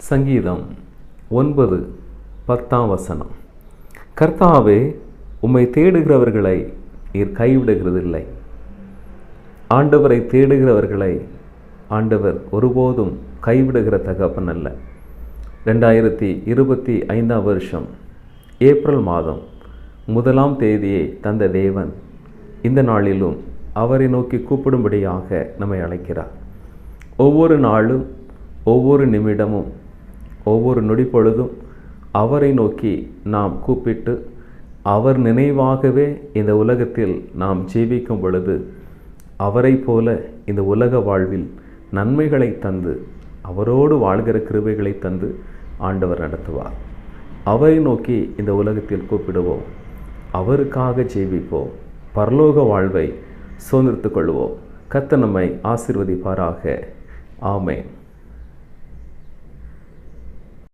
சங்கீதம் 9:10. கர்த்தாவே, உம்மை தேடுகிறவர்களை நீர் கைவிடுகிறதில்லை. ஆண்டவரை தேடுகிறவர்களை ஆண்டவர் ஒருபோதும் கைவிடுகிற தகப்பன் அல்ல. 2025 வருஷம் ஏப்ரல் மாதம் 1ஆம் தேதியை தந்த தேவன் இந்த நாளிலும் அவரை நோக்கி கூப்பிடும்படியாக நம்மை அழைக்கிறார். ஒவ்வொரு நாளும், ஒவ்வொரு நிமிடமும், ஒவ்வொரு நொடிப்பொழுதும் அவரை நோக்கி நாம் கூப்பிட்டு அவர் நினைவாகவே இந்த உலகத்தில் நாம் ஜீவிக்கும் பொழுது அவரை போல இந்த உலக வாழ்வில் நன்மைகளை தந்து அவரோடு வாழ்கிற கிருபைகளை தந்து ஆண்டவர் நடத்துவார். அவரை நோக்கி இந்த உலகத்தில் கூப்பிடுவோம், அவருக்காக ஜீவிப்போம், பரலோக வாழ்வை சுதந்திரித்துக் கொள்வோம். கர்த்தர் நம்மை ஆசீர்வதிப்பாராக. ஆமென்.